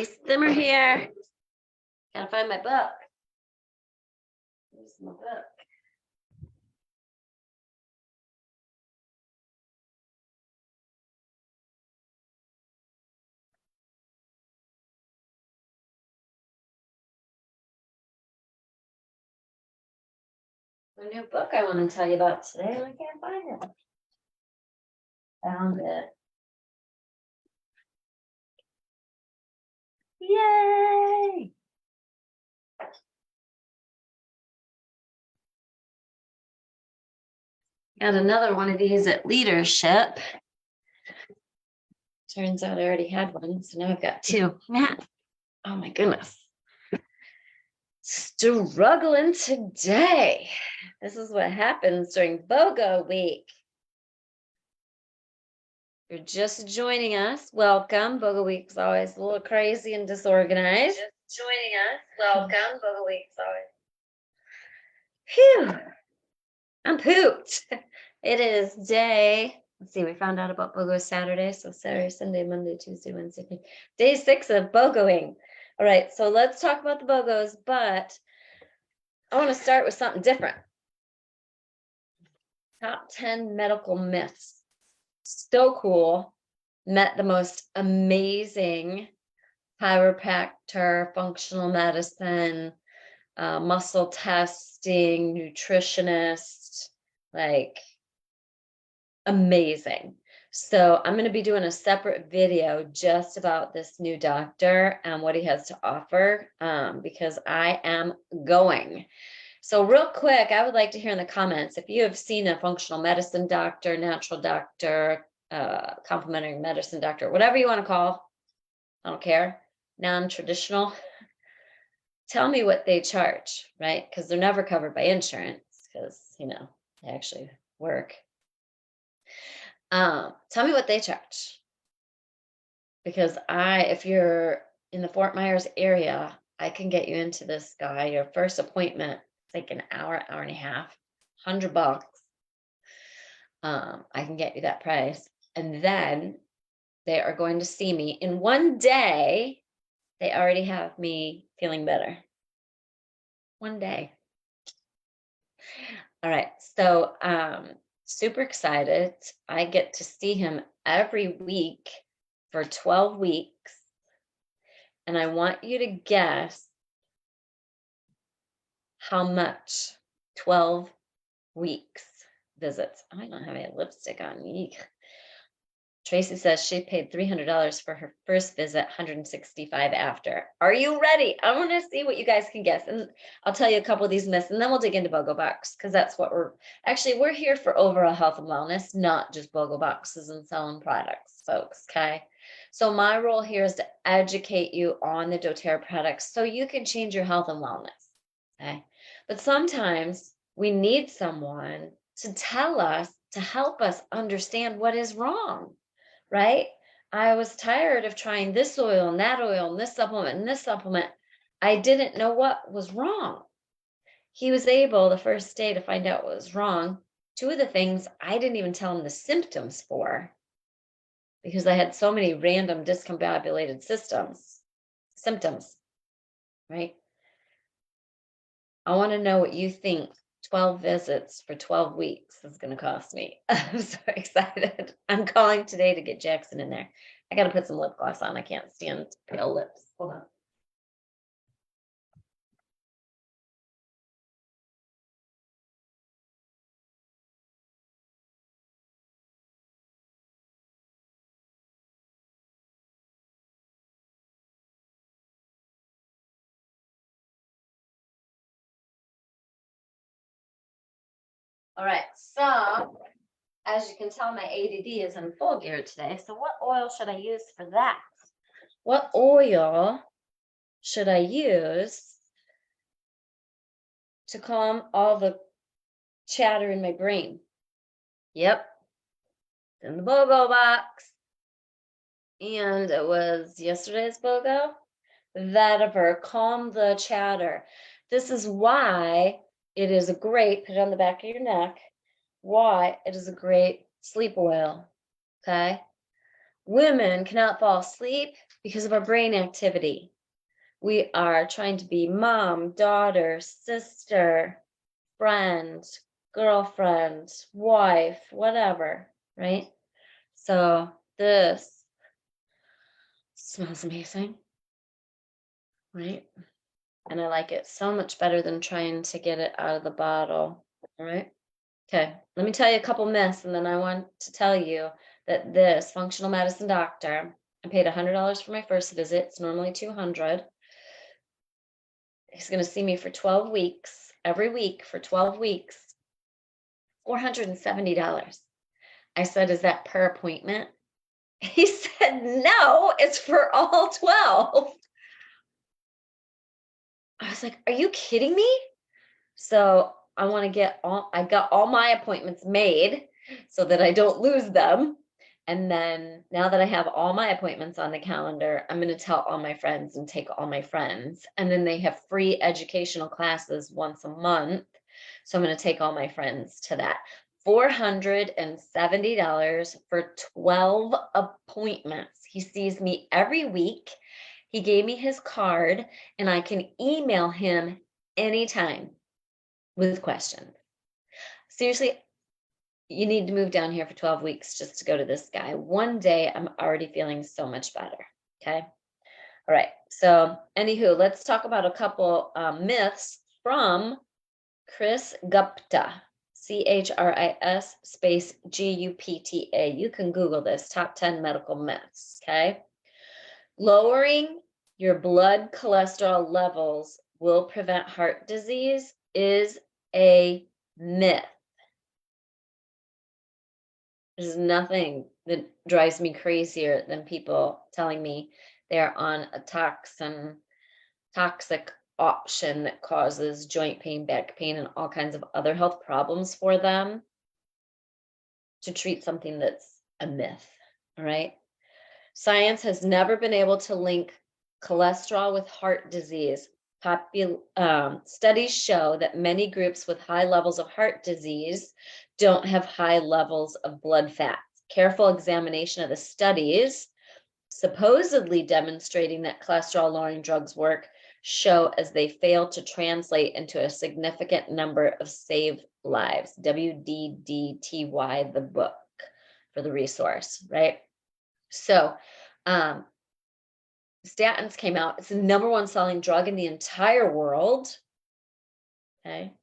Zimmer here. Gotta find my book. Where's my book? The new book I want to tell you about today, and I can't find it. Found it. Yay! Got another one of these at leadership. Turns out I already had one, so now I've got two. Oh my goodness. Struggling today. This is what happens during BOGO week. You're just joining us. Welcome. BOGO week is always a little crazy and disorganized. Just joining us. Welcome. BOGO week is always. Phew. I'm pooped. It is day. Let's see. We found out about BOGO Saturday. So Saturday, Sunday, Monday, Tuesday, Wednesday. Day 6 of BOGOing. All right. So let's talk about the BOGOs, but I want to start with something different. Top 10 medical myths. So cool. Met the most amazing chiropractor, functional medicine, muscle testing, nutritionist, like amazing. So I'm going to be doing a separate video just about this new doctor and what he has to offer because I am going. So real quick, I would like to hear in the comments if you have seen a functional medicine doctor, natural doctor, complementary medicine doctor, whatever you want to call, I don't care, non-traditional, tell me what they charge, right? Because they're never covered by insurance because, you know, they actually work. Tell me what they charge. Because if you're in the Fort Myers area, I can get you into this guy. Your first appointment, it's like an hour, hour and a half, $100. I can get you that price. And then they are going to see me in one day. They already have me feeling better. One day. All right. So, super excited. I get to see him every week for 12 weeks. And I want you to guess how much 12 weeks visits. I don't have any lipstick on. Eek. Tracy says she paid $300 for her first visit, $165 after. Are you ready? I want to see what you guys can guess. And I'll tell you a couple of these myths, and then we'll dig into BOGO Box, because that's what we're here for overall health and wellness, not just BOGO Boxes and selling products, folks, okay? So my role here is to educate you on the Doterra products so you can change your health and wellness, okay? But sometimes we need someone to tell us, to help us understand what is wrong, right? I was tired of trying this oil and that oil and this supplement and this supplement. I didn't know what was wrong. He was able the first day to find out what was wrong. Two of the things I didn't even tell him the symptoms for because I had so many random discombobulated symptoms, right? I want to know what you think 12 visits for 12 weeks is going to cost me. I'm so excited. I'm calling today to get Jackson in there. I got to put some lip gloss on. I can't stand pale lips. Hold on. All right, so as you can tell, my ADD is in full gear today. So what oil should I use for that? What oil should I use to calm all the chatter in my brain? Yep, it's in the BOGO box. And it was yesterday's BOGO. Vetiver, calm the chatter. This is why it is a great, put it on the back of your neck, why it is a great sleep oil, okay? Women cannot fall asleep because of our brain activity. We are trying to be mom, daughter, sister, friend, girlfriend, wife, whatever, right? So this smells amazing, right? And I like it so much better than trying to get it out of the bottle, all right? Okay, let me tell you a couple myths, and then I want to tell you that this functional medicine doctor, I paid $100 for my first visit. It's normally $200. He's going to see me for 12 weeks, every week for 12 weeks, $470. I said, is that per appointment? He said, no, it's for all 12. I was like, are you kidding me? So I got all my appointments made so that I don't lose them. And then now that I have all my appointments on the calendar, I'm going to tell all my friends and take all my friends. And then they have free educational classes once a month. So I'm going to take all my friends to that. $470 for 12 appointments. He sees me every week. He gave me his card, and I can email him anytime with questions. Seriously, you need to move down here for 12 weeks just to go to this guy. One day, I'm already feeling so much better. Okay. All right. So, anywho, let's talk about a couple myths from Chris Gupta. CHRIS space GUPTA. You can Google this, top 10 medical myths. Okay. Lowering your blood cholesterol levels will prevent heart disease is a myth. There's nothing that drives me crazier than people telling me they're on a toxic option that causes joint pain, back pain, and all kinds of other health problems for them to treat something that's a myth. All right. Science has never been able to link cholesterol with heart disease. Studies show that many groups with high levels of heart disease don't have high levels of blood fat. Careful examination of the studies, supposedly demonstrating that cholesterol-lowering drugs work, show as they fail to translate into a significant number of saved lives. WDDTY, the book for the resource, right? So, statins came out. It's the number one selling drug in the entire world. Okay.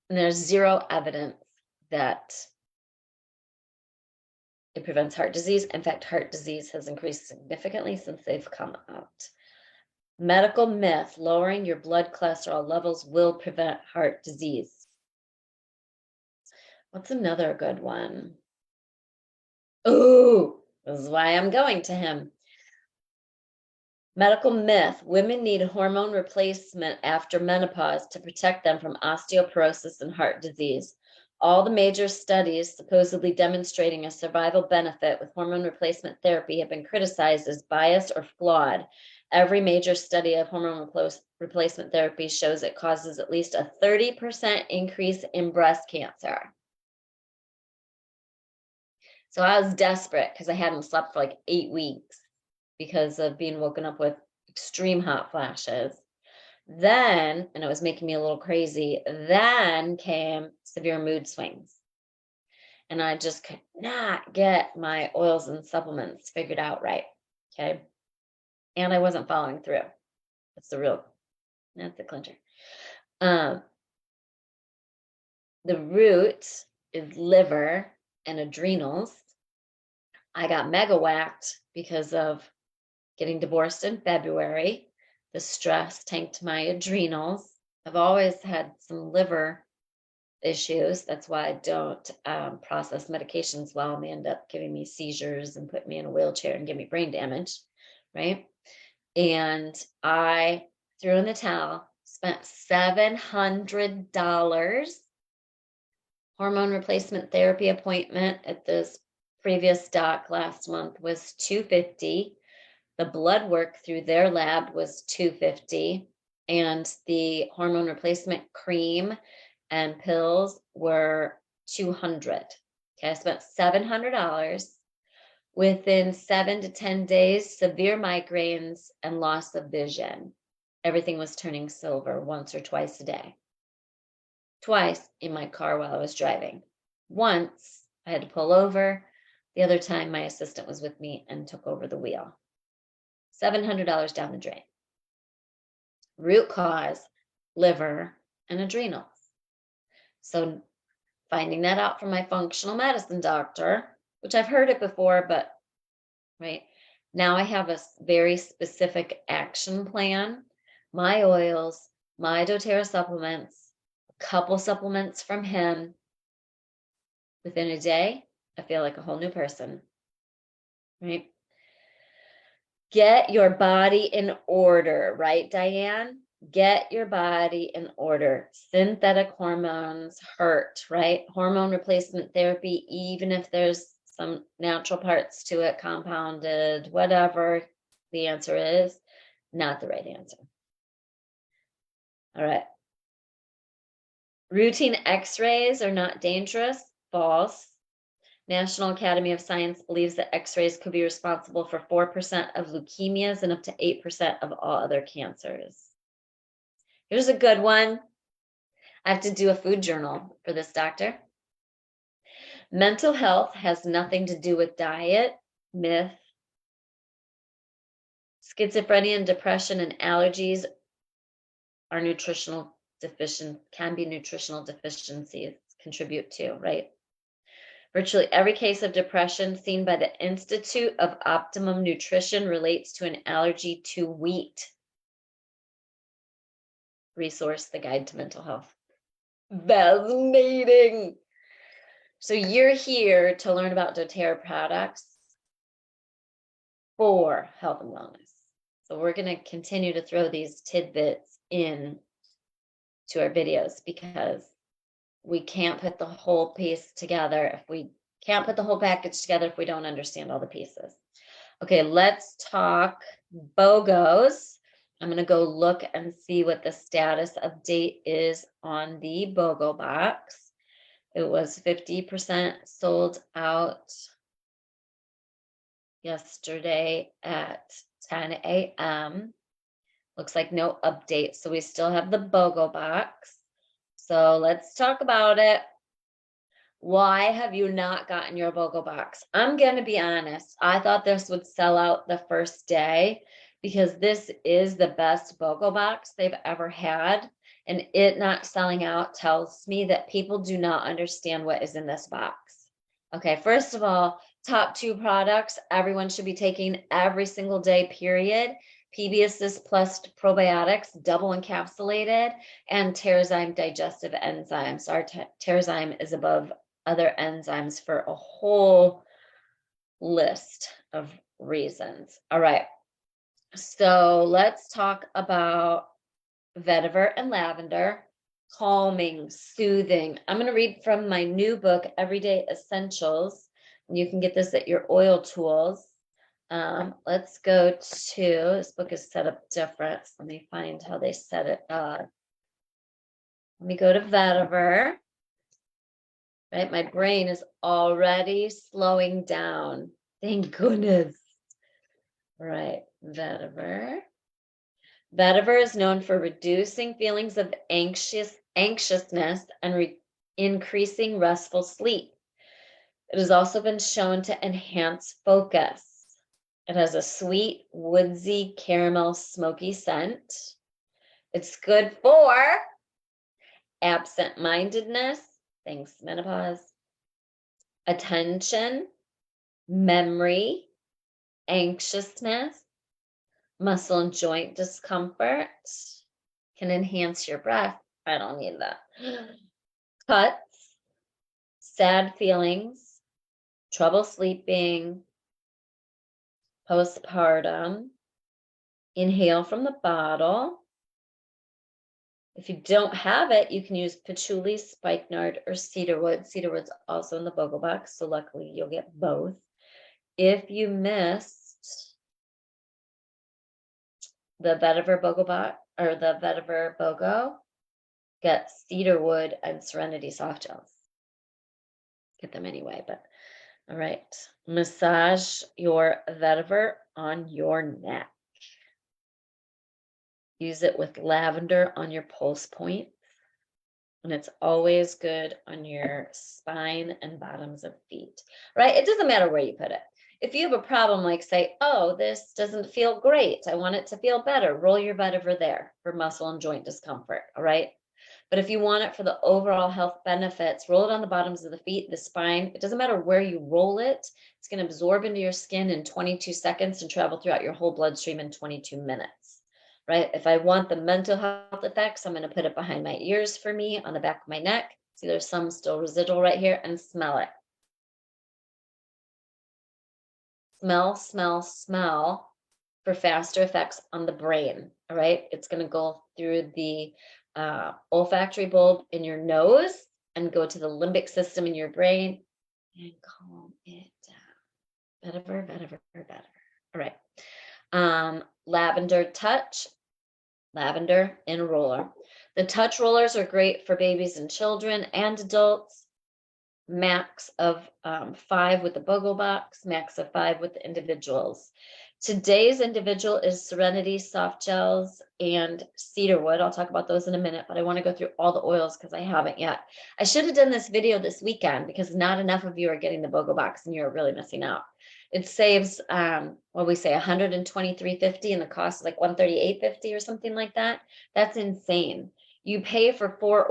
And there's zero evidence that it prevents heart disease. In fact, heart disease has increased significantly since they've come out. Medical myth, lowering your blood cholesterol levels will prevent heart disease. What's another good one? Oh, this is why I'm going to him. Medical myth, women need hormone replacement after menopause to protect them from osteoporosis and heart disease. All the major studies supposedly demonstrating a survival benefit with hormone replacement therapy have been criticized as biased or flawed. Every major study of hormone replacement therapy shows it causes at least a 30% increase in breast cancer. So I was desperate because I hadn't slept for like 8 weeks because of being woken up with extreme hot flashes. Then, and it was making me a little crazy, then came severe mood swings. And I just could not get my oils and supplements figured out right. Okay. And I wasn't following through. That's the clincher. The root is liver and adrenals. I got mega whacked because of getting divorced in February. The stress tanked my adrenals. I've always had some liver issues. That's why I don't process medications well, and they end up giving me seizures and put me in a wheelchair and give me brain damage, right? And I threw in the towel, spent $700. Hormone replacement therapy appointment at this previous doc last month was $250. The blood work through their lab was $250, and the hormone replacement cream and pills were $200. Okay, I spent $700. Within 7 to 10 days, severe migraines and loss of vision. Everything was turning silver once or twice a day. Twice in my car while I was driving. Once I had to pull over. The other time my assistant was with me and took over the wheel. $700 down the drain. Root cause, liver and adrenals. So finding that out from my functional medicine doctor, which I've heard it before, but right now I have a very specific action plan. My oils, my doTERRA supplements, a couple supplements from him. Within a day, I feel like a whole new person, right? Get your body in order, right, Diane? Get your body in order. Synthetic hormones hurt, right? Hormone replacement therapy, even if there's some natural parts to it, compounded, whatever the answer is, not the right answer. All right. Routine x-rays are not dangerous. False. National Academy of Science believes that x-rays could be responsible for 4% of leukemias and up to 8% of all other cancers. Here's a good one. I have to do a food journal for this doctor. Mental health has nothing to do with diet, myth. Schizophrenia and depression and allergies are can be nutritional deficiencies, contribute to, right? Virtually every case of depression seen by the Institute of Optimum Nutrition relates to an allergy to wheat. Resource, The Guide to Mental Health. Fascinating. So you're here to learn about doTERRA products for health and wellness. So we're going to continue to throw these tidbits in to our videos because we can't put the whole piece together if we can't put the whole package together if we don't understand all the pieces. Okay, let's talk BOGOs. I'm going to go look and see what the status update is on the BOGO box. It was 50% sold out yesterday at 10 a.m. Looks like no update. So we still have the BOGO box. So let's talk about it. Why have you not gotten your BOGO box? I'm going to be honest. I thought this would sell out the first day because this is the best BOGO box they've ever had. And it not selling out tells me that people do not understand what is in this box. Okay, first of all, top 2 products everyone should be taking every single day, period. PB Assist Plus probiotics, double encapsulated, and Terrazyme digestive enzymes. Our Terrazyme is above other enzymes for a whole list of reasons. All right, so let's talk about vetiver and lavender. Calming, soothing. I'm going to read from my new book, Everyday Essentials. And you can get this at your oil tools. Let's go to, this book is set up different. So let me find how they set it up. Let me go to vetiver. Right, my brain is already slowing down. Thank goodness. All right, vetiver. Vetiver is known for reducing feelings of anxiousness and increasing restful sleep. It has also been shown to enhance focus. It has a sweet, woodsy, caramel, smoky scent. It's good for absent-mindedness, thanks menopause, attention, memory, anxiousness, muscle and joint discomfort, can enhance your breath. I don't need that. Cuts, sad feelings, trouble sleeping, postpartum, inhale from the bottle. If you don't have it, you can use patchouli, spikenard, or cedarwood. Cedarwood's also in the BOGO box, so luckily you'll get both. If you missed the vetiver BOGO box or the vetiver BOGO, get cedarwood and serenity soft gels. Get them anyway, but All right. Massage your vetiver on your neck. Use it with lavender on your pulse point. And it's always good on your spine and bottoms of feet, right? It doesn't matter where you put it. If you have a problem, like say, oh, this doesn't feel great, I want it to feel better, roll your vetiver there for muscle and joint discomfort, all right? But if you want it for the overall health benefits, roll it on the bottoms of the feet, the spine. It doesn't matter where you roll it. It's going to absorb into your skin in 22 seconds and travel throughout your whole bloodstream in 22 minutes, right? If I want the mental health effects, I'm going to put it behind my ears for me, on the back of my neck. See, there's some still residual right here, and smell it. Smell, smell, smell for faster effects on the brain, all right? It's going to go through the olfactory bulb in your nose and go to the limbic system in your brain and calm it down. Vetiver, vetiver, vetiver. All right. Lavender touch, lavender in a roller. The touch rollers are great for babies and children and adults. Max of 5 with the BOGO box, max of 5 with the individuals. Today's individual is Serenity Soft Gels and Cedarwood. I'll talk about those in a minute, but I want to go through all the oils because I haven't yet. I should have done this video this weekend because not enough of you are getting the BOGO box and you're really missing out. It saves, what we say, $123.50 and the cost is like $138.50 or something like that. That's insane. You pay for 4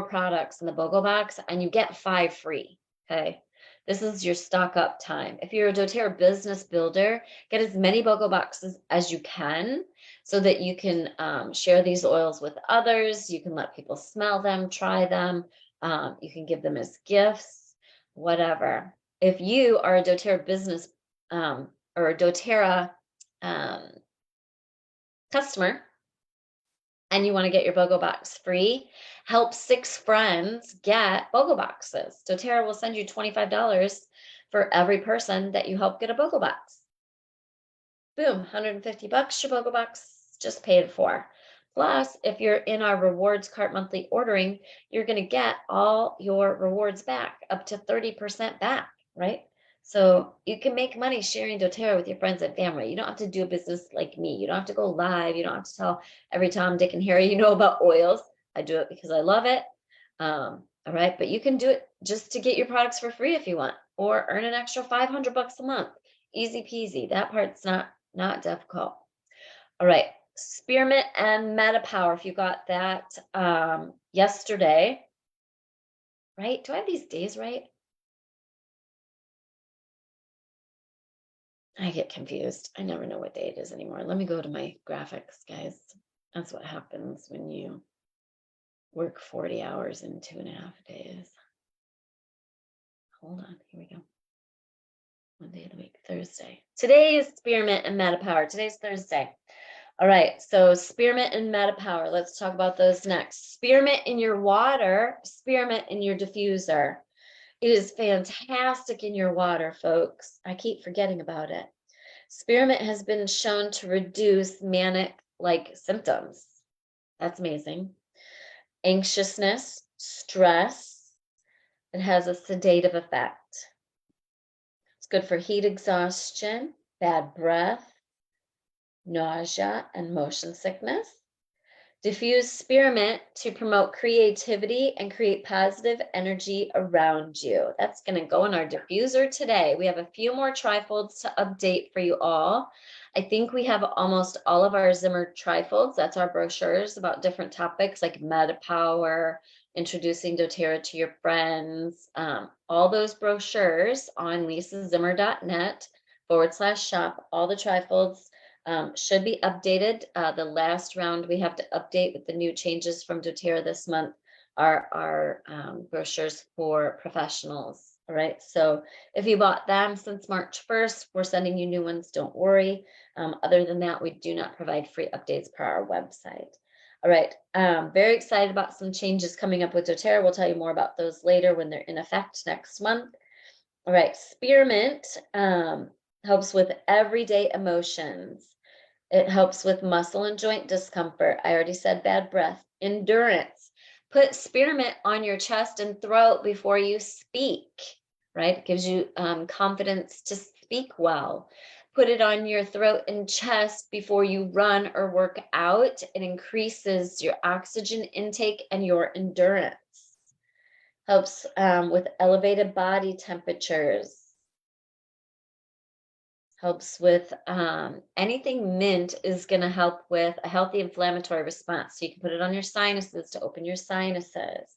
products in the BOGO box and you get 5 free. Okay. This is your stock up time. If you're a doTERRA business builder, get as many BOGO boxes as you can so that you can share these oils with others. You can let people smell them, try them. You can give them as gifts, whatever. If you are a doTERRA business or a doTERRA customer, and you want to get your BOGO box free, help 6 friends get BOGO boxes. doTERRA will send you $25 for every person that you help get a BOGO box. Boom, $150, your BOGO box just paid for. Plus, if you're in our rewards cart monthly ordering, you're going to get all your rewards back, up to 30% back, right? So you can make money sharing doTERRA with your friends and family. You don't have to do a business like me. You don't have to go live. You don't have to tell every Tom, Dick, and Harry you know about oils. I do it because I love it. All right, but you can do it just to get your products for free if you want, or earn an extra $500 a month. Easy peasy. That part's not difficult. All right, Spearmint and MetaPower. If you got that yesterday, right? Do I have these days right? I get confused. I never know what day it is anymore. Let me go to my graphics, guys. That's what happens when you work 40 hours in 2.5 days. Hold on, here we go. One day of the week, Thursday. Today is Spearmint and MetaPower. Today's Thursday. All right, so Spearmint and MetaPower. Let's talk about those next. Spearmint in your water, Spearmint in your diffuser. It is fantastic in your water, folks. I keep forgetting about it. Spearmint has been shown to reduce manic-like symptoms. That's amazing. Anxiousness, stress. It has a sedative effect. It's good for heat exhaustion, bad breath, nausea, and motion sickness. Diffuse spearmint to promote creativity and create positive energy around you. That's going to go in our diffuser today. We have a few more trifolds to update for you all. I think we have almost all of our Zimmer trifolds. That's our brochures about different topics like MetaPower, introducing doTERRA to your friends. All those brochures on lisazimmer.net/shop. All the trifolds should be updated. The last round we have to update with the new changes from doTERRA this month are our brochures for professionals. All right, so if you bought them since March 1st, we're sending you new ones, don't worry. Other than that, we do not provide free updates per our website. All right, very excited about some changes coming up with doTERRA. We'll tell you more about those later when they're in effect next month. All right, Spearmint helps with everyday emotions. It helps with muscle and joint discomfort. I already said bad breath. Endurance. Put spearmint on your chest and throat before you speak. right? It gives you confidence to speak well. Put it on your throat and chest before you run or work out. It increases your oxygen intake and your endurance. Helps with elevated body temperatures. Helps with anything mint is going to help with a healthy inflammatory response. So you can put it on your sinuses to open your sinuses.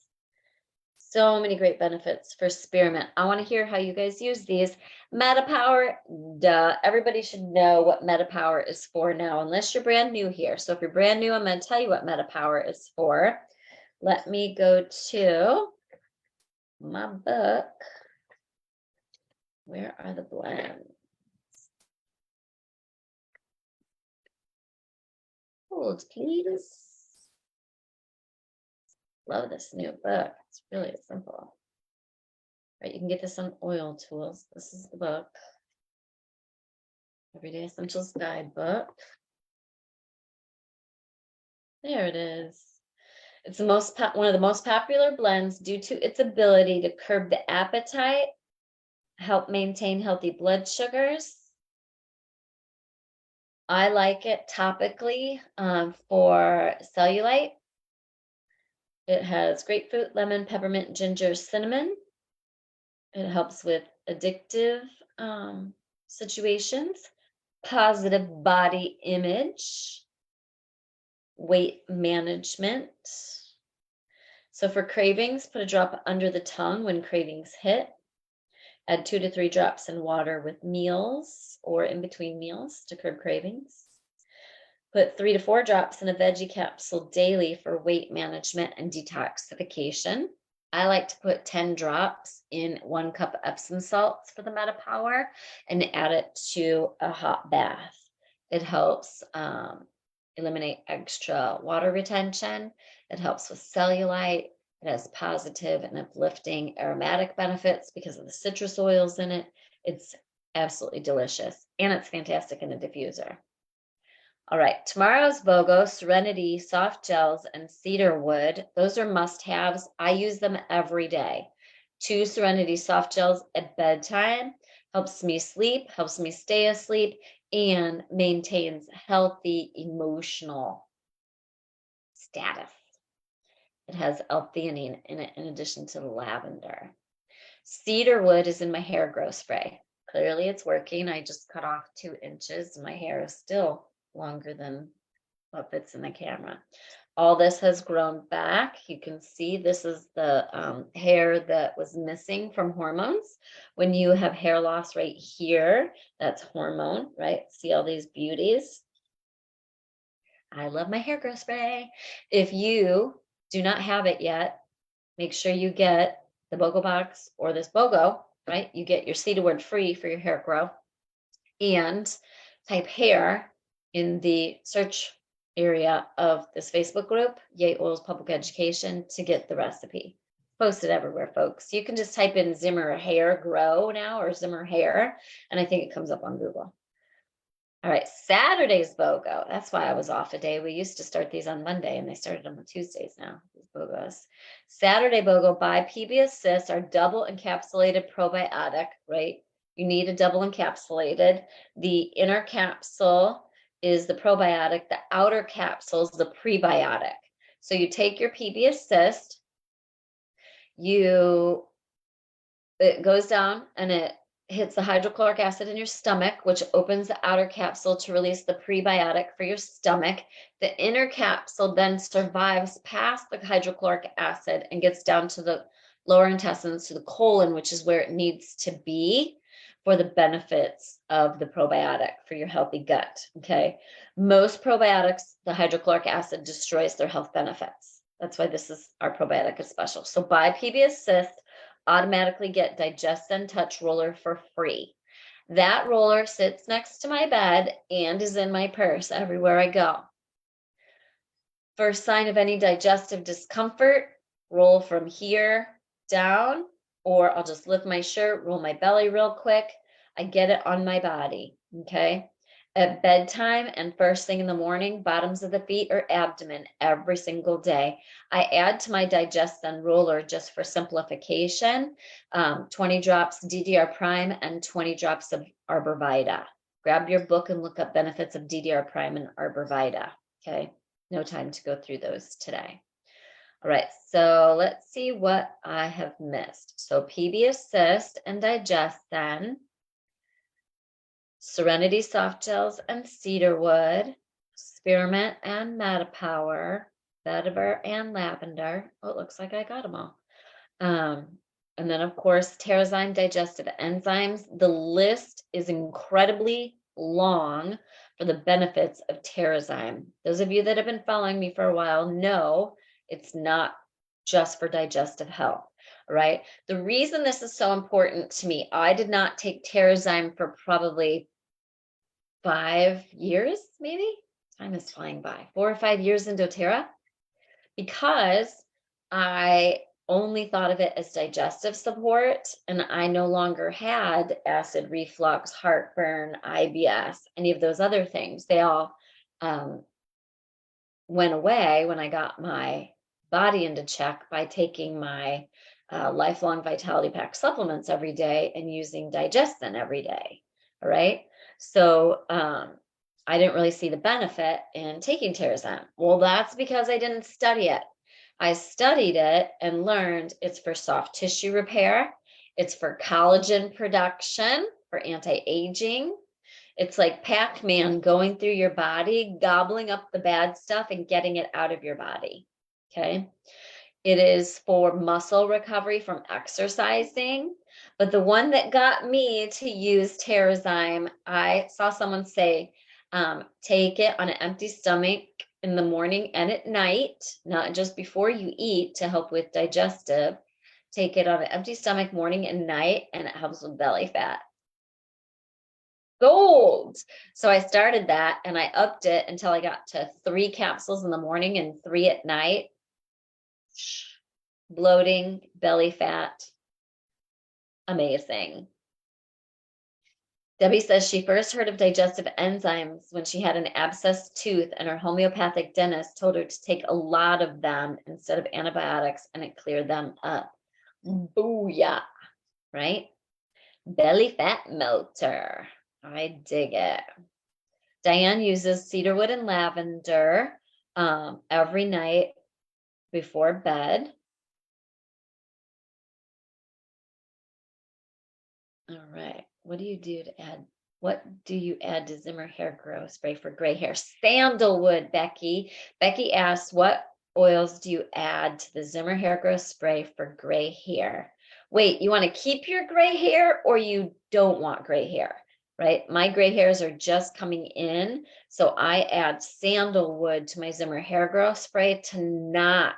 So many great benefits for spearmint. I want to hear how you guys use these. MetaPower, duh. Everybody should know what MetaPower is for now, unless you're brand new here. So if you're brand new, I'm going to tell you what MetaPower is for. Let me go to my book. Where are the blends? Hold, please. Love this new book. It's really simple. Right, you can get this on Oil Tools. This is the book. Everyday Essentials Guidebook. There it is. It's the one of the most popular blends due to its ability to curb the appetite, help maintain healthy blood sugars. I like it topically for cellulite. It has grapefruit, lemon, peppermint, ginger, cinnamon. It helps with addictive situations, positive body image, weight management. So for cravings, put a drop under the tongue when cravings hit. Add 2 to 3 drops in water with meals or in between meals to curb cravings. Put 3 to 4 drops in a veggie capsule daily for weight management and detoxification. I like to put 10 drops in 1 cup of Epsom salts for the MetaPower and add it to a hot bath. It helps eliminate extra water retention. It helps with cellulite. It has positive and uplifting aromatic benefits because of the citrus oils in it. It's absolutely delicious, and it's fantastic in a diffuser. All right, tomorrow's BOGO, Serenity, Soft Gels, and Cedarwood. Those are must-haves. I use them every day. 2 Serenity Soft Gels at bedtime. Helps me sleep, helps me stay asleep, and maintains healthy emotional status. It has L-theanine in it in addition to the lavender. Cedarwood is in my hair growth spray. Clearly it's working. I just cut off 2 inches. My hair is still longer than what fits in the camera. All this has grown back. You can see this is the hair that was missing from hormones. When you have hair loss right here, that's hormone, right? See all these beauties? I love my hair growth spray. If you do not have it yet, make sure you get the BOGO box or this BOGO, right? You get your Cedarwood free for your hair growth, and type hair in the search area of this Facebook group, Yay Oils Public Education, to get the recipe. Posted everywhere, folks. You can just type in Zimmer hair grow now or Zimmer hair, and I think it comes up on Google. All right, Saturday's BOGO. That's why I was off a day. We used to start these on Monday, and they started on the Tuesdays now, these BOGOs. Saturday BOGO by PB Assist, our double encapsulated probiotic, right? You need a double encapsulated. The inner capsule is the probiotic. The outer capsule is the prebiotic. So you take your PB Assist, it goes down and it hits the hydrochloric acid in your stomach, which opens the outer capsule to release the prebiotic for your stomach. The inner capsule then survives past the hydrochloric acid and gets down to the lower intestines, to the colon, which is where it needs to be for the benefits of the probiotic for your healthy gut, okay? Most probiotics, the hydrochloric acid destroys their health benefits. That's why this is our probiotic is special. So buy PB Assist, automatically get Digest and Touch roller for free. That roller sits next to my bed and is in my purse everywhere I go. First sign of any digestive discomfort, roll from here down, or I'll just lift my shirt, roll my belly real quick. I get it on my body, okay? at bedtime and first thing in the morning, bottoms of the feet or abdomen every single day. I add to my Digestin roller just for simplification, 20 drops DDR Prime and 20 drops of Arbor Vita. Grab your book and look up benefits of DDR Prime and Arbor Vita. Okay, no time to go through those today. All right, so let's see what I have missed. So PB Assist and Digestin, Serenity Soft Gels and Cedarwood, Spearmint and Metapower, Vetiver and Lavender. Oh, it looks like I got them all. And then, of course, Terrazyme Digestive Enzymes. The list is incredibly long for the benefits of Terrazyme. Those of you that have been following me for a while know it's not just for digestive health. Right? The reason this is so important to me, I did not take Terrazyme for probably 5 years, maybe. Time is flying by. 4 or 5 years in doTERRA, because I only thought of it as digestive support, and I no longer had acid reflux, heartburn, IBS, any of those other things. They all went away when I got my body into check by taking my lifelong vitality pack supplements every day and using Digestin every day. All right. So I didn't really see the benefit in taking Terrazyme. Well, that's because I didn't study it. I studied it and learned it's for soft tissue repair. It's for collagen production, for anti-aging. It's like Pac-Man going through your body, gobbling up the bad stuff and getting it out of your body. Okay. It is for muscle recovery from exercising. But the one that got me to use Terrazyme, I saw someone say, take it on an empty stomach in the morning and at night, not just before you eat to help with digestive. Take it on an empty stomach morning and night, and it helps with belly fat. Gold. So I started that and I upped it until I got to 3 capsules in the morning and 3 at night. Bloating, belly fat, amazing. Debbie says she first heard of digestive enzymes when she had an abscessed tooth, and her homeopathic dentist told her to take a lot of them instead of antibiotics, and it cleared them up. Booyah, right? Belly fat melter. I dig it. Diane uses cedarwood and lavender every night before bed. All right. What do you do to add? What do you add to Zimmer hair growth spray for gray hair? Sandalwood, Becky. Becky asks, what oils do you add to the Zimmer hair growth spray for gray hair? Wait, you want to keep your gray hair or you don't want gray hair, right? My gray hairs are just coming in. So I add sandalwood to my Zimmer hair growth spray to not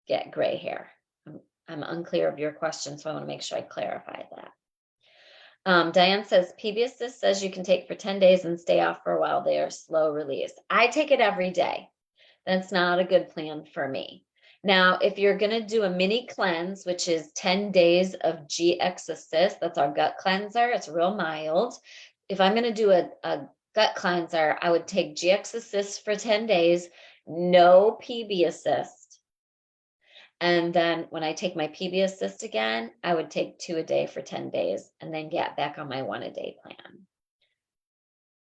get gray hair. I'm unclear of your question, so I want to make sure I clarify that. Diane says, PB Assist says you can take for 10 days and stay off for a while. They are slow release. I take it every day. That's not a good plan for me. Now, if you're going to do a mini cleanse, which is 10 days of GX Assist, that's our gut cleanser. It's real mild. If I'm going to do a gut cleanser, I would take GX Assist for 10 days, no PB Assist. And then when I take my PB Assist again, I would take 2 a day for 10 days and then get back on my 1 a day plan.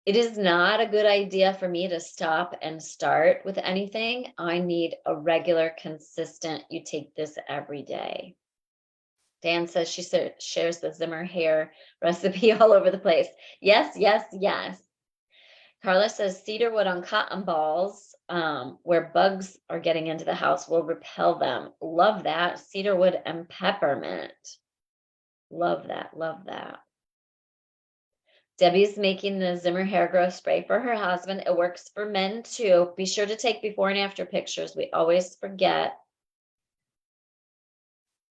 It is not a good idea for me to stop and start with anything. I need a regular, consistent, you take this every day. Dan says she shares the Zimmer hair recipe all over the place. Yes, yes, yes. Carla says cedarwood on cotton balls where bugs are getting into the house will repel them. Love that. Cedarwood and peppermint. Love that. Love that. Debbie's making the Zimmer hair growth spray for her husband. It works for men too. Be sure to take before and after pictures. We always forget.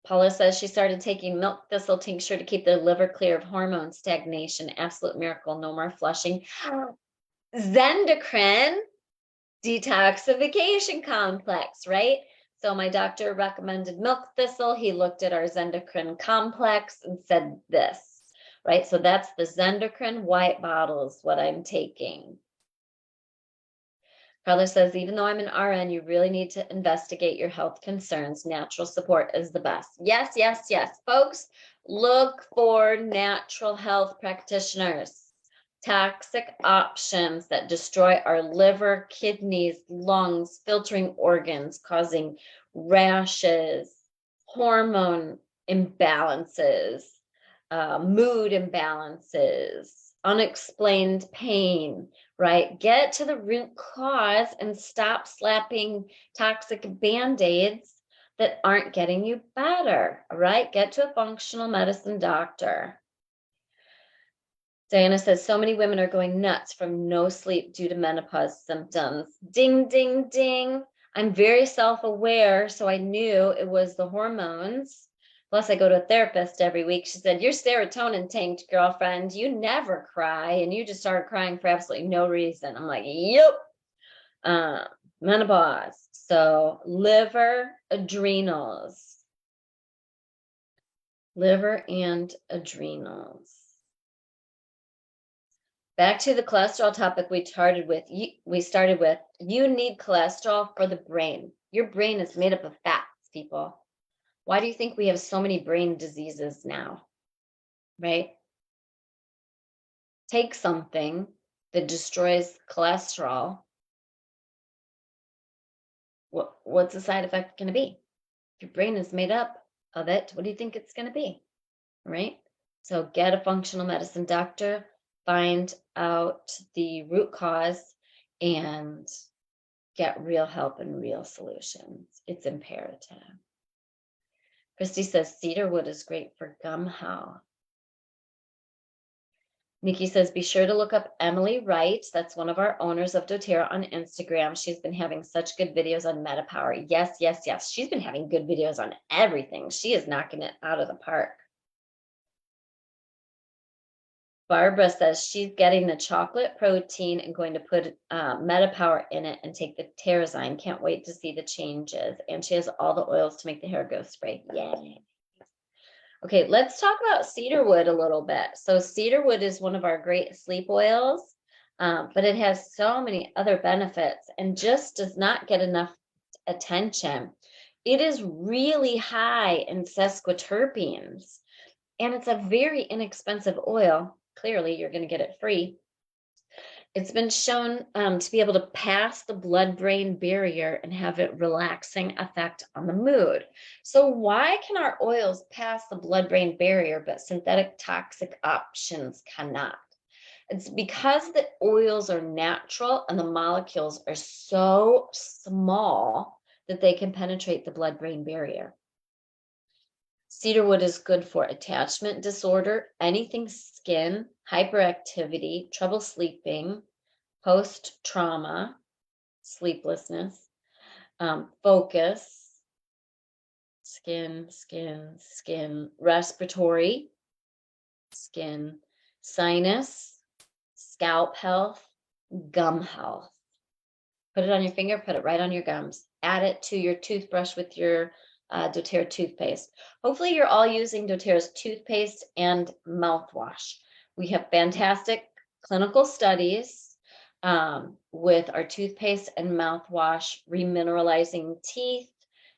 Paula says she started taking milk thistle tincture to keep the liver clear of hormone stagnation. Absolute miracle. No more flushing. Zendocrine detoxification complex, right? So my doctor recommended milk thistle. He looked at our Zendocrine complex and said this. right? So that's the Zendocrine white bottles, what I'm taking. Carla says, even though I'm an RN, you really need to investigate your health concerns. Natural support is the best. Yes, yes, yes. Folks, look for natural health practitioners. Toxic options that destroy our liver, kidneys, lungs, filtering organs, causing rashes, hormone imbalances, mood imbalances, unexplained pain, right? Get to the root cause and stop slapping toxic band-aids that aren't getting you better, right? Get to a functional medicine doctor. Diana says, so many women are going nuts from no sleep due to menopause symptoms. Ding, ding, ding. I'm very self-aware, so I knew it was the hormones. Plus, I go to a therapist every week. She said, you're serotonin tanked, girlfriend. You never cry, and you just started crying for absolutely no reason. I'm like, yep. Menopause. So liver, adrenals. Liver and adrenals. Back to the cholesterol topic we started with. You need cholesterol for the brain. Your brain is made up of fats, people. Why do you think we have so many brain diseases now? Right? Take something that destroys cholesterol. What's the side effect going to be? Your brain is made up of it. What do you think it's going to be? Right? So get a functional medicine doctor, find out the root cause, and get real help and real solutions. It's imperative. Christy says cedarwood is great for gum health. Nikki says, be sure to look up Emily Wright. That's one of our owners of Doterra on Instagram. She's been having such good videos on MetaPower. Yes, yes, yes. She's been having good videos on everything. She is knocking it out of the park. Barbara says she's getting the chocolate protein and going to put MetaPower in it and take the Terrazine. Can't wait to see the changes. And she has all the oils to make the hair go spray. Yay. Okay, let's talk about cedarwood a little bit. So cedarwood is one of our great sleep oils, but it has so many other benefits and just does not get enough attention. It is really high in sesquiterpenes, and it's a very inexpensive oil. Clearly, you're going to get it free. It's been shown to be able to pass the blood-brain barrier and have a relaxing effect on the mood. So why can our oils pass the blood-brain barrier, but synthetic toxic options cannot? It's because the oils are natural and the molecules are so small that they can penetrate the blood-brain barrier. Cedarwood is good for attachment disorder, anything skin, hyperactivity, trouble sleeping, post-trauma, sleeplessness, focus, skin, respiratory, skin, sinus, scalp health, gum health. Put it on your finger, put it right on your gums. Add it to your toothbrush with your Doterra toothpaste. Hopefully you're all using Doterra's toothpaste and mouthwash. We have fantastic clinical studies with our toothpaste and mouthwash, remineralizing teeth,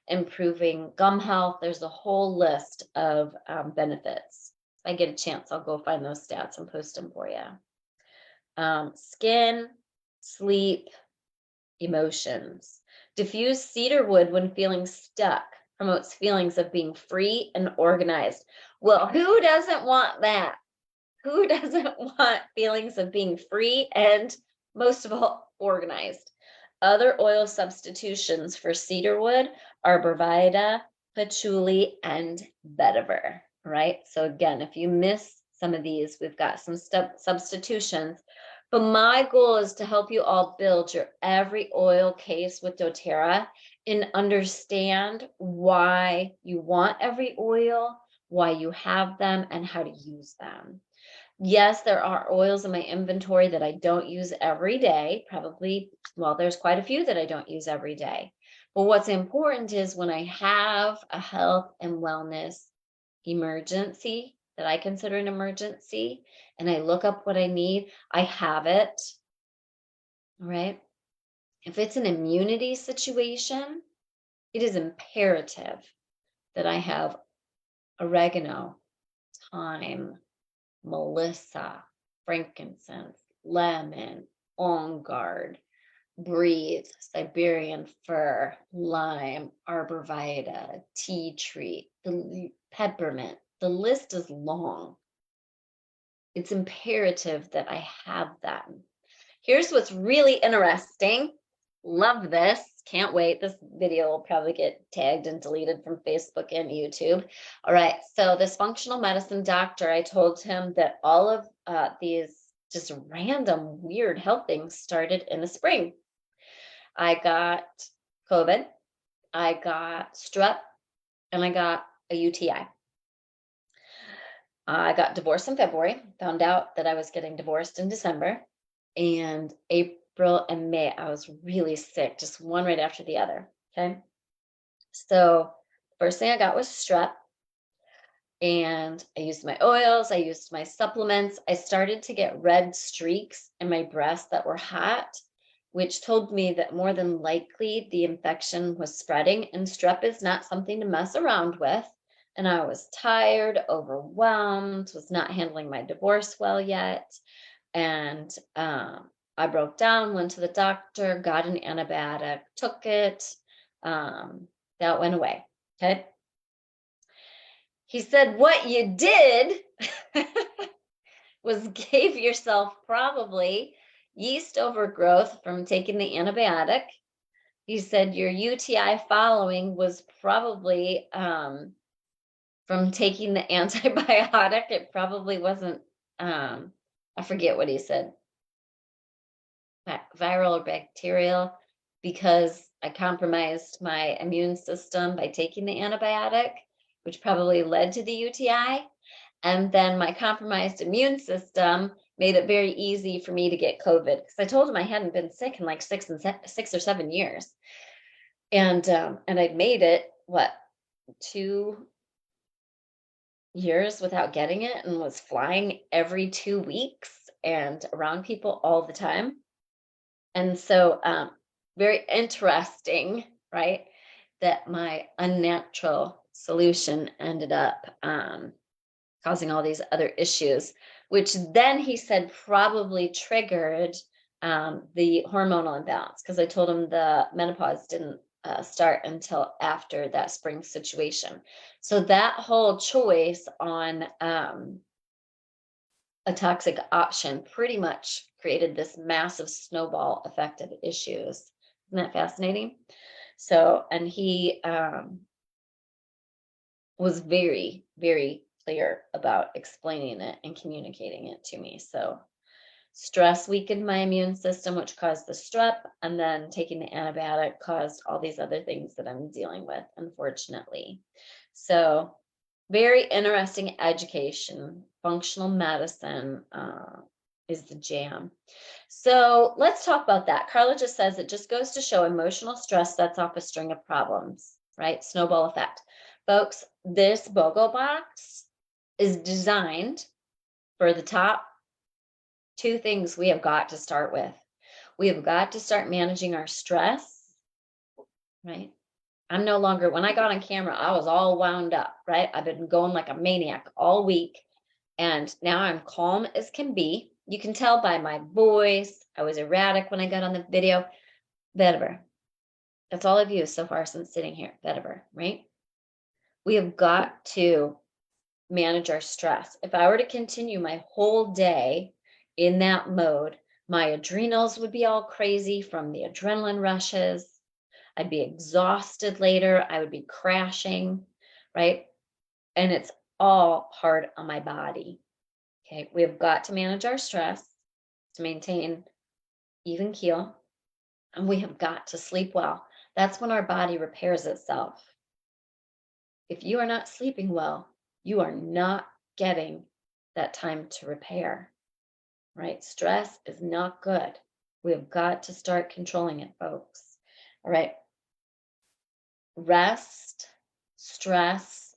improving gum health. There's a whole list of benefits. If I get a chance, I'll go find those stats and post them for you. Skin, sleep, emotions. Diffuse cedarwood when feeling stuck. Promotes feelings of being free and organized. Well, who doesn't want that? Who doesn't want feelings of being free and, most of all, organized? Other oil substitutions for cedarwood are Brevida, patchouli, and vetiver, right? So again, if you miss some of these, we've got some substitutions. But my goal is to help you all build your every oil case with Doterra and understand why you want every oil, why you have them, and how to use them. Yes, there are oils in my inventory that I don't use every day. Probably, well, there's quite a few that I don't use every day. But what's important is when I have a health and wellness emergency, that I consider an emergency and I look up what I need, I have it. All right. If it's an immunity situation, it is imperative that I have oregano, thyme, melissa, frankincense, lemon, on guard, breathe, Siberian fir, lime, arborvitae, tea tree, peppermint. The list is long. It's imperative that I have them. Here's what's really interesting. Love this. Can't wait. This video will probably get tagged and deleted from Facebook and YouTube. All right. So this functional medicine doctor, I told him that all of these just random weird health things started in the spring. I got COVID, I got strep, and I got a UTI. I got divorced in February, found out that I was getting divorced in December, and April and May, I was really sick, just one right after the other. Okay. So, first thing I got was strep, and I used my oils, I used my supplements. I started to get red streaks in my breasts that were hot, which told me that more than likely the infection was spreading, and strep is not something to mess around with. And I was tired, overwhelmed, was not handling my divorce well yet. And I broke down, went to the doctor, got an antibiotic, took it. That went away. Okay. He said, what you did was gave yourself probably yeast overgrowth from taking the antibiotic. He said your UTI following was probably from taking the antibiotic. It probably wasn't, I forget what he said, viral or bacterial, because I compromised my immune system by taking the antibiotic, which probably led to the UTI. And then my compromised immune system made it very easy for me to get COVID, because I told him I hadn't been sick in like 6 or 7 years. And I'd made it, what, 2 years without getting it, and was flying every 2 weeks and around people all the time. And so very interesting, right? That my unnatural solution ended up causing all these other issues, which then he said probably triggered the hormonal imbalance, because I told him the menopause didn't start until after that spring situation. So that whole choice on a toxic option pretty much created this massive snowball effect of issues. Isn't that fascinating? So, and he was very, very clear about explaining it and communicating it to me. So stress weakened my immune system, which caused the strep, and then taking the antibiotic caused all these other things that I'm dealing with, unfortunately. So very interesting education. Functional medicine is the jam. So let's talk about that. Carla just says it just goes to show emotional stress sets off a string of problems, right? Snowball effect. Folks, this BOGO box is designed for the top 2 things we have got to start with. We have got to start managing our stress, right? I'm no longer, when I got on camera, I was all wound up, right? I've been going like a maniac all week, and now I'm calm as can be. You can tell by my voice. I was erratic when I got on the video. Vetiver. That's all I've used so far since sitting here. Vetiver, right? We have got to manage our stress. If I were to continue my whole day in that mode, my adrenals would be all crazy from the adrenaline rushes. I'd be exhausted later. I would be crashing, right? And it's all hard on my body. Okay, we've got to manage our stress to maintain even keel, and we have got to sleep well. That's when our body repairs itself. If you are not sleeping well, you are not getting that time to repair, right? Stress is not good. We have got to start controlling it, folks. All right. Rest, stress,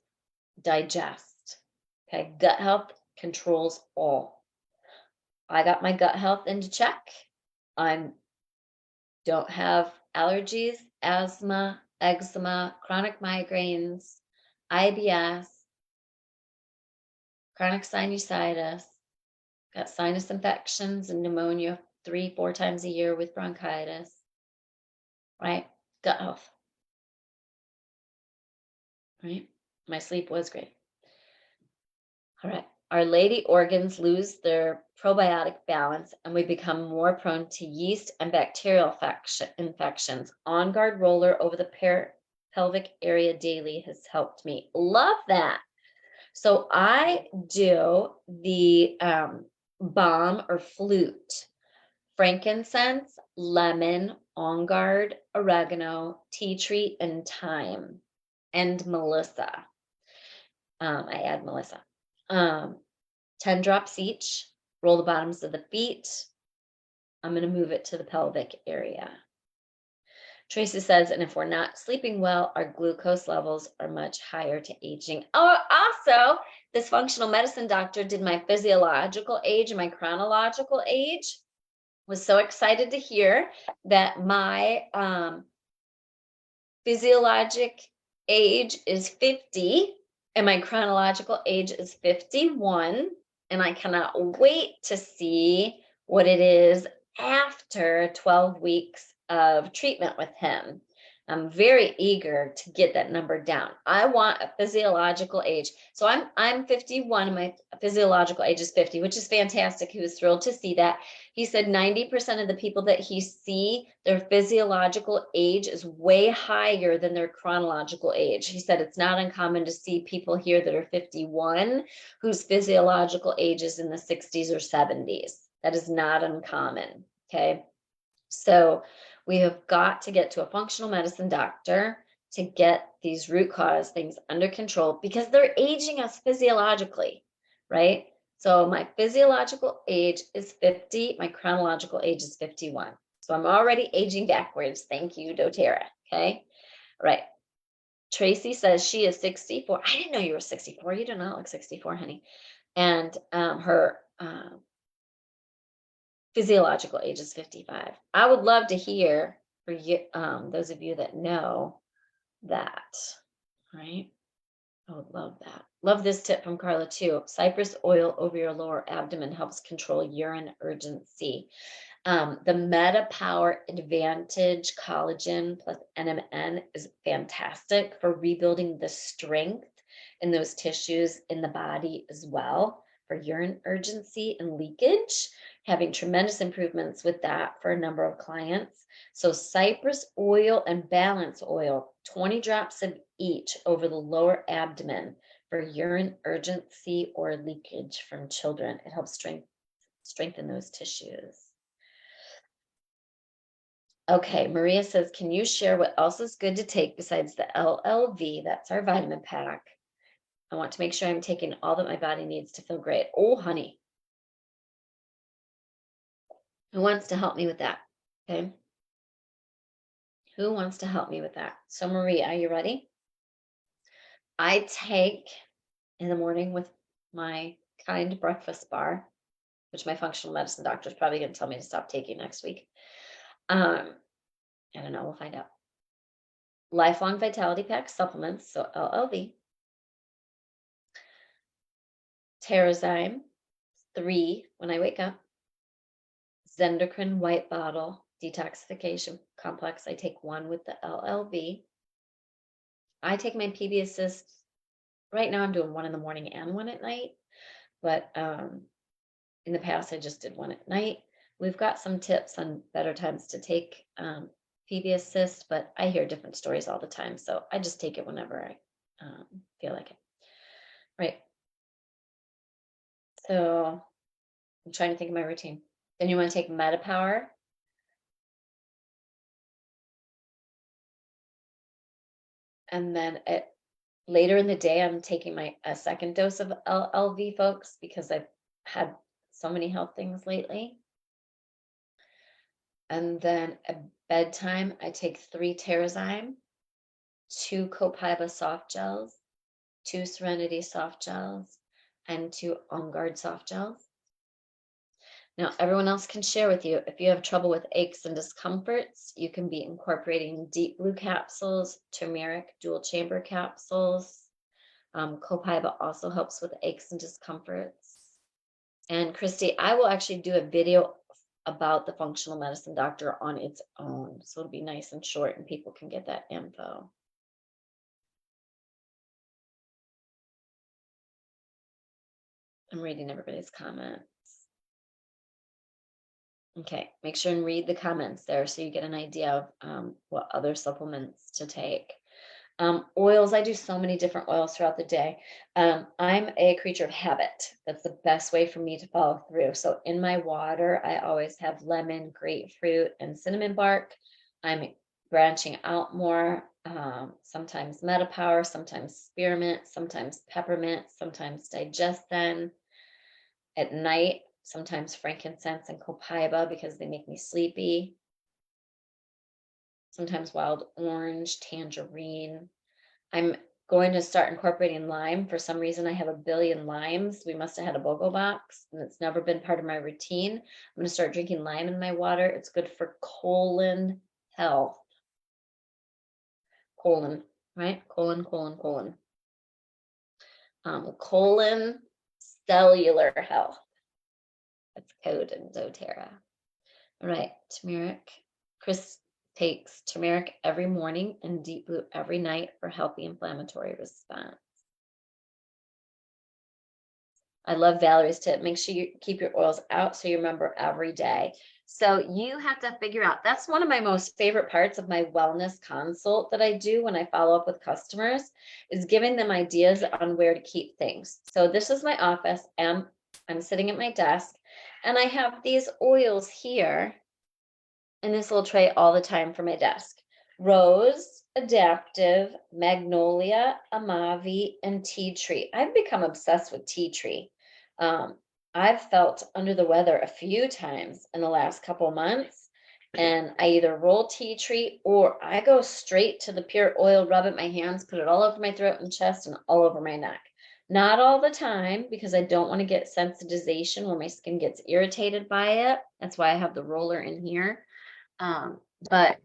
digest. Okay. Gut health controls all. I got my gut health into check. I don't have allergies, asthma, eczema, chronic migraines, IBS, chronic sinusitis, got sinus infections and pneumonia 3, 4 times a year with bronchitis, right? Gut health, right? My sleep was great. All right. Our lady organs lose their probiotic balance and we become more prone to yeast and bacterial infections. On guard roller over the pelvic area daily has helped me. Love that. So I do the balm or flute, frankincense, lemon, on guard, oregano, tea tree, and thyme, and Melissa. I add Melissa. 10 drops each, roll the bottoms of the feet. I'm going to move it to the pelvic area. Tracy says, and if we're not sleeping well, our glucose levels are much higher to aging. Oh, also, this functional medicine doctor did my physiological age and my chronological age. Was so excited to hear that my physiologic age is 50 and my chronological age is 51. And I cannot wait to see what it is after 12 weeks of treatment with him. I'm very eager to get that number down. I want a physiological age. So I'm 51 and my physiological age is 50, which is fantastic. He was thrilled to see that. He said 90% of the people that he see, their physiological age is way higher than their chronological age. He said it's not uncommon to see people here that are 51 whose physiological age is in the 60s or 70s. That is not uncommon. Okay. So we have got to get to a functional medicine doctor to get these root cause things under control because they're aging us physiologically, right? So my physiological age is 50, my chronological age is 51. So I'm already aging backwards. Thank you, Doterra. Okay. All right. Tracy says she is 64. I didn't know you were 64. You do not look 64, honey. And her physiological age is 55. I would love to hear for you, those of you that know that, right? I would love that. Love this tip from Carla too. Cypress oil over your lower abdomen helps control urine urgency. The Meta Power Advantage Collagen plus NMN is fantastic for rebuilding the strength in those tissues in the body as well for urine urgency and leakage, having tremendous improvements with that for a number of clients. So cypress oil and balance oil, 20 drops of each over the lower abdomen for urine urgency or leakage from children. It helps strengthen those tissues. Okay, Maria says, can you share what else is good to take besides the LLV? That's our vitamin pack. I want to make sure I'm taking all that my body needs to feel great. Oh, honey. Who wants to help me with that? Okay. Who wants to help me with that? So, Maria, are you ready? I take in the morning with my kind breakfast bar, which my functional medicine doctor is probably going to tell me to stop taking next week. I don't know. We'll find out. Lifelong Vitality Pack supplements, so LLV. Terrazyme, 3 when I wake up. Zendocrine white bottle detoxification complex. I take 1 with the LLV. I take my PB Assist. Right now I'm doing 1 in the morning and 1 at night, but in the past I just did 1 at night. We've got some tips on better times to take PB Assist, but I hear different stories all the time, so I just take it whenever I feel like it. Right. So I'm trying to think of my routine. Then you want to take MetaPower. And then later in the day, I'm taking a second dose of LLV, folks, because I've had so many health things lately. And then at bedtime, I take 3 Terrazyme, 2 Copaiba soft gels, 2 Serenity soft gels, and 2 On Guard soft gels. Now, everyone else can share with you if you have trouble with aches and discomforts, you can be incorporating deep blue capsules, turmeric dual chamber capsules. Copaiba also helps with aches and discomforts. And Christy, I will actually do a video about the functional medicine doctor on its own. So it'll be nice and short and people can get that info. I'm reading everybody's comments. Okay, make sure and read the comments there so you get an idea of what other supplements to take. Oils, I do so many different oils throughout the day. I'm a creature of habit. That's the best way for me to follow through. So in my water, I always have lemon, grapefruit, and cinnamon bark. I'm branching out more, sometimes Metapower, sometimes Spearmint, sometimes peppermint, sometimes Digestin. At night, sometimes frankincense and copaiba because they make me sleepy. Sometimes wild orange, tangerine. I'm going to start incorporating lime. For some reason, I have a billion limes. We must have had a BOGO box, and it's never been part of my routine. I'm going to start drinking lime in my water. It's good for colon health. Colon, right? Colon. Colon cellular health. That's code in Doterra. All right, turmeric. Chris takes turmeric every morning and deep blue every night for healthy inflammatory response. I love Valerie's tip. Make sure you keep your oils out so you remember every day. So you have to figure out, that's one of my most favorite parts of my wellness consult that I do when I follow up with customers, is giving them ideas on where to keep things. So this is my office, and I'm sitting at my desk, and I have these oils here in this little tray all the time for my desk. Rose, Adaptive, Magnolia, Amavi, and Tea Tree. I've become obsessed with Tea Tree. I've felt under the weather a few times in the last couple months, and I either roll Tea Tree or I go straight to the pure oil, rub it in my hands, put it all over my throat and chest and all over my neck. Not all the time because I don't want to get sensitization where my skin gets irritated by it. That's why I have the roller in here. But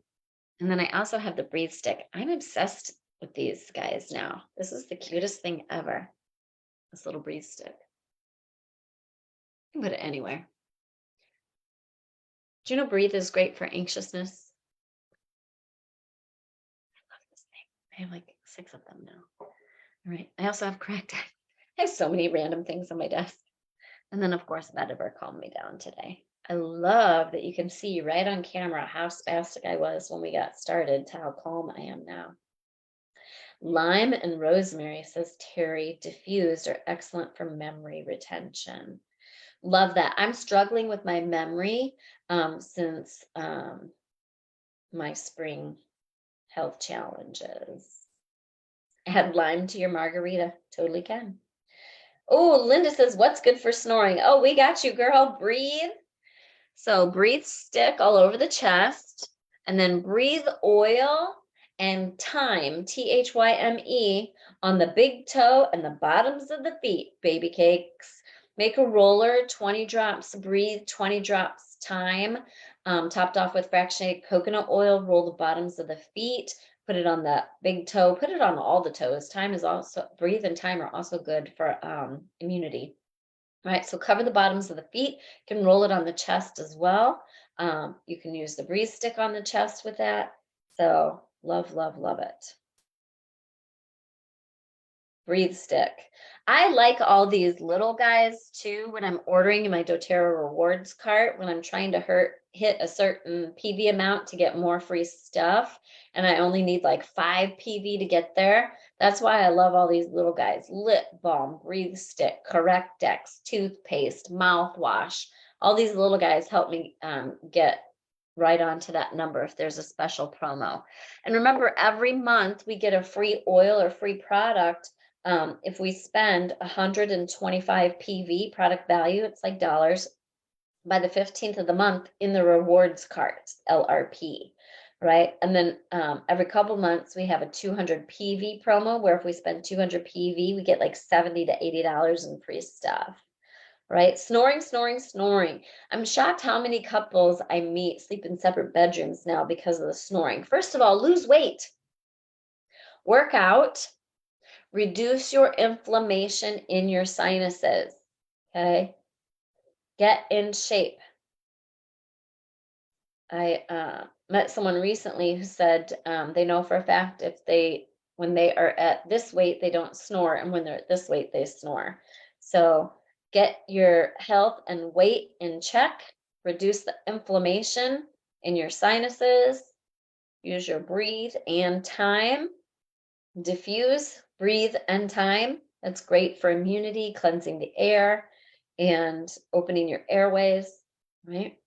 and then I also have the breathe stick. I'm obsessed with these guys now. This is the cutest thing ever. This little breathe stick. You can put it anywhere. Do you know breathe is great for anxiousness? I love this thing. I have like 6 of them now. All right. I also have cracked. I have so many random things on my desk. And then of course, Vetiver calmed me down today. I love that you can see right on camera how spastic I was when we got started to how calm I am now. Lime and rosemary, says Terry, diffused are excellent for memory retention. Love that. I'm struggling with my memory since my spring health challenges. Add lime to your margarita. Totally can. Oh, Linda says, what's good for snoring? Oh, we got you, girl. Breathe. So breathe stick all over the chest, and then breathe oil and thyme, THYME, on the big toe and the bottoms of the feet, baby cakes. Make a roller, 20 drops breathe, 20 drops thyme, topped off with fractionated coconut oil. Roll the bottoms of the feet, put it on the big toe, put it on all the toes. Thyme is also, breathe and thyme are also good for immunity. All right, so cover the bottoms of the feet. You can roll it on the chest as well. You can use the breathe stick on the chest with that. So love it. Breathe stick. I like all these little guys too when I'm ordering in my Doterra Rewards cart, when I'm trying to hit a certain PV amount to get more free stuff, and I only need like 5 PV to get there. That's why I love all these little guys. Lip balm, breathe stick, Correctex, toothpaste, mouthwash. All these little guys help me get right onto that number if there's a special promo. And remember, every month we get a free oil or free product. If we spend 125 PV product value, it's like dollars, by the 15th of the month in the rewards cart, LRP. right? And then every couple months, we have a 200 PV promo where if we spend 200 PV, we get like $70 to $80 in free stuff, right? Snoring, snoring, snoring. I'm shocked how many couples I meet sleep in separate bedrooms now because of the snoring. First of all, lose weight, work out, reduce your inflammation in your sinuses, okay? Get in shape. I met someone recently who said they know for a fact when they are at this weight, they don't snore, and when they're at this weight, they snore. So get your health and weight in check, reduce the inflammation in your sinuses, use your breathe and time, diffuse, breathe and time. That's great for immunity, cleansing the air, and opening your airways, right?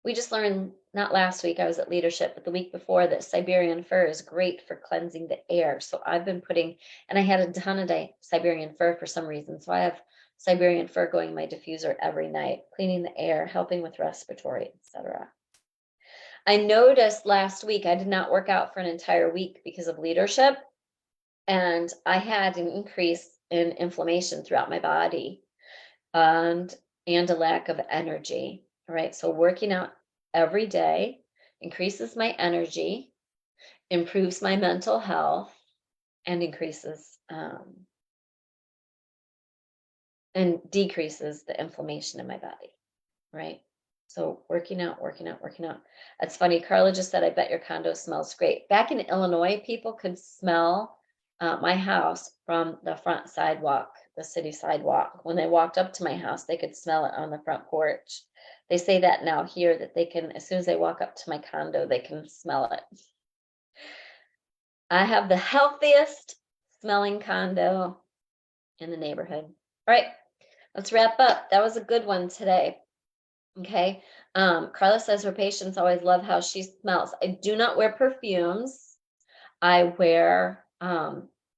We just learned, not last week, I was at leadership, but the week before, that Siberian fir is great for cleansing the air. So I've been putting, and I had a ton of Siberian fir for some reason. So I have Siberian fir going in my diffuser every night, cleaning the air, helping with respiratory, etc. I noticed last week I did not work out for an entire week because of leadership, and I had an increase in inflammation throughout my body and a lack of energy. All right, so working out every day increases my energy, improves my mental health, and increases and decreases the inflammation in my body, right? So working out, working out, working out. That's funny. Carla just said, I bet your condo smells great. Back in Illinois, people could smell my house from the front sidewalk, the city sidewalk. When they walked up to my house, they could smell it on the front porch. They say that now here, that they can, as soon as they walk up to my condo, they can smell it. I have the healthiest smelling condo in the neighborhood. All right, let's wrap up. That was a good one today. Okay. Carla says her patients always love how she smells. I do not wear perfumes. I wear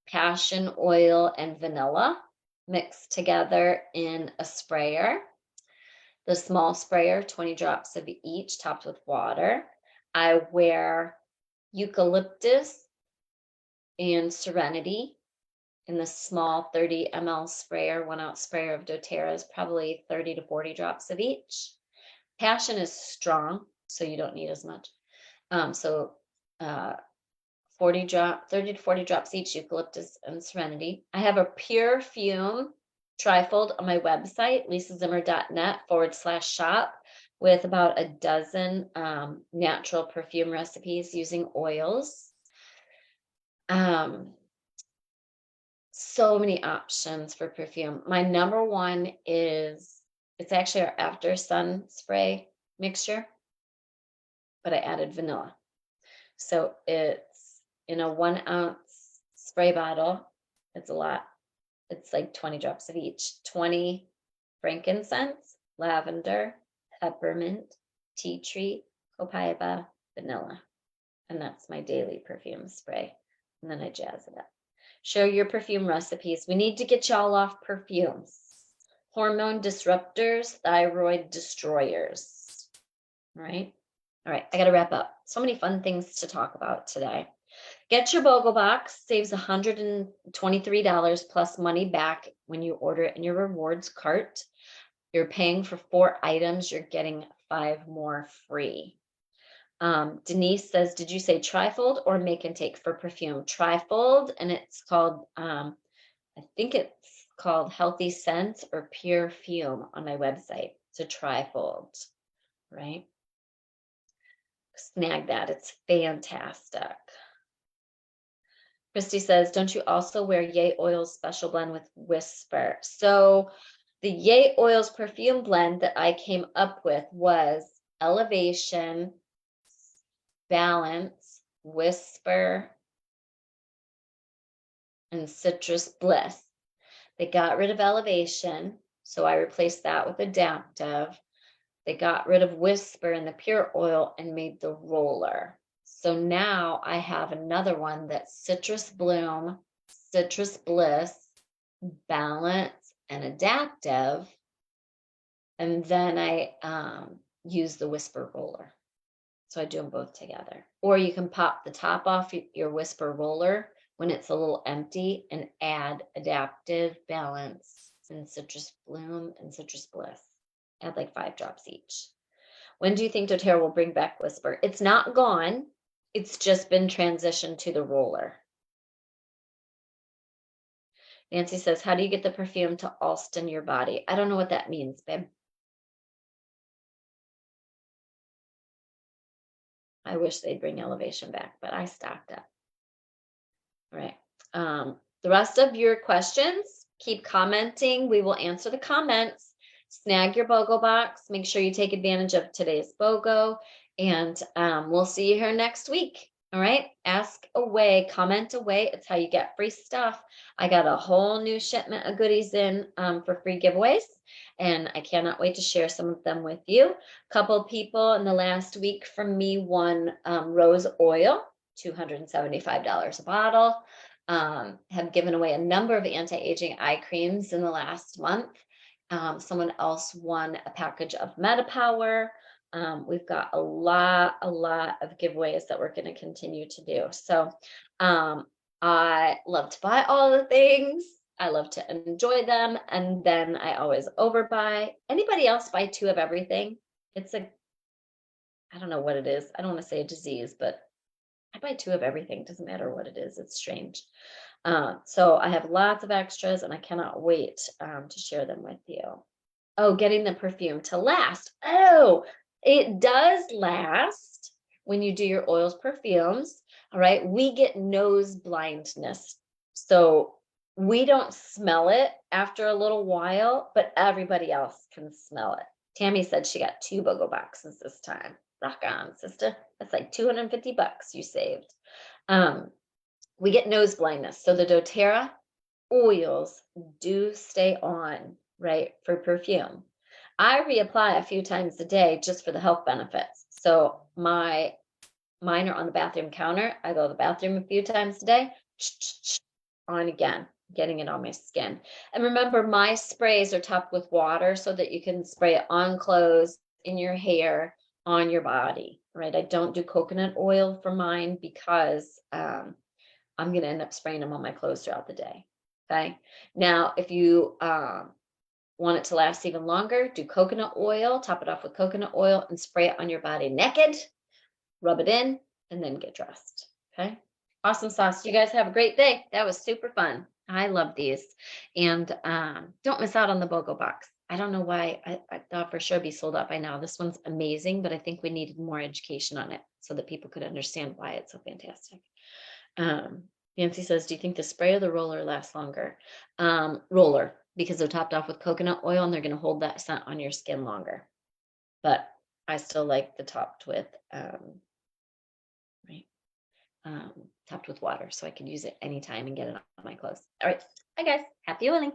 passion oil and vanilla mixed together in a sprayer. The small sprayer, 20 drops of each, topped with water. I wear eucalyptus and serenity in the small 30 ml sprayer. 1 ounce sprayer of doTERRA is probably 30 to 40 drops of each. Passion is strong, so you don't need as much. So 30 to 40 drops each, eucalyptus and serenity. I have a pure fume trifold on my website, lisazimmer.net/shop, with about a dozen natural perfume recipes using oils. So many options for perfume. My number one is, it's actually our After Sun spray mixture, but I added vanilla. So it's in a 1 ounce spray bottle. It's a lot. It's like 20 drops of each. 20 frankincense, lavender, peppermint, tea tree, copaiba, vanilla. And that's my daily perfume spray. And then I jazz it up. Share your perfume recipes. We need to get y'all off perfumes. Hormone disruptors, thyroid destroyers. All right. All right. I got to wrap up. So many fun things to talk about today. Get your BOGO box. Saves $123 plus money back when you order it in your rewards cart. You're paying for 4 items. You're getting 5 more free. Denise says, did you say trifold or make and take for perfume? Trifold, and it's called, I think it's called Healthy Scent or Pure Fume on my website. It's a trifold, right? Snag that. It's fantastic. Christy says, don't you also wear Yay Oil's special blend with Whisper? So the Yay Oil's perfume blend that I came up with was Elevation, Balance, Whisper, and Citrus Bliss. They got rid of Elevation, so I replaced that with Adaptive. They got rid of Whisper and the pure oil and made the roller. So now I have another one that's Citrus Bloom, Citrus Bliss, Balance, and Adaptive. And then I use the Whisper roller. So I do them both together. Or you can pop the top off your Whisper roller when it's a little empty and add Adaptive Balance and Citrus Bloom and Citrus Bliss. Add like 5 drops each. When do you think doTERRA will bring back Whisper? It's not gone. It's just been transitioned to the roller. Nancy says, how do you get the perfume to Alston your body? I don't know what that means, babe. I wish they'd bring Elevation back, but I stocked up. All right. The rest of your questions, keep commenting. We will answer the comments. Snag your BOGO box. Make sure you take advantage of today's BOGO. And we'll see you here next week. All right. Ask away, comment away. It's how you get free stuff. I got a whole new shipment of goodies in for free giveaways. And I cannot wait to share some of them with you. A couple people in the last week from me won rose oil, $275 a bottle. Have given away a number of anti-aging eye creams in the last month. Someone else won a package of MetaPower. We've got a lot of giveaways that we're going to continue to do. So I love to buy all the things. I love to enjoy them. And then I always overbuy. Anybody else buy 2 of everything? It's I don't know what it is. I don't want to say a disease, but I buy 2 of everything. Doesn't matter what it is. It's strange. So I have lots of extras and I cannot wait to share them with you. Oh, getting the perfume to last. Oh, it does last when you do your oils, perfumes. All right. We get nose blindness. So we don't smell it after a little while, but everybody else can smell it. Tammy said she got 2 BOGO boxes this time. Rock on, sister. That's like $250 you saved. We get nose blindness. So the doTERRA oils do stay on, right, for perfume. I reapply a few times a day just for the health benefits. So mine are on the bathroom counter. I go to the bathroom a few times a day, on again, getting it on my skin. And remember, my sprays are topped with water so that you can spray it on clothes, in your hair, on your body, right? I don't do coconut oil for mine because I'm going to end up spraying them on my clothes throughout the day. Okay. Now, if you want it to last even longer, do coconut oil, top it off with coconut oil and spray it on your body naked, rub it in, and then get dressed. Okay. Awesome sauce. You guys have a great day. That was super fun. I love these. And don't miss out on the BOGO box. I don't know why I thought for sure it'd be sold out by now. This one's amazing, but I think we needed more education on it so that people could understand why it's so fantastic. Nancy says, do you think the spray or the roller lasts longer? Roller, because they're topped off with coconut oil and they're going to hold that scent on your skin longer. But I still like the topped with, topped with water, so I can use it anytime and get it on my clothes. All right. Hi, guys. Happy oiling.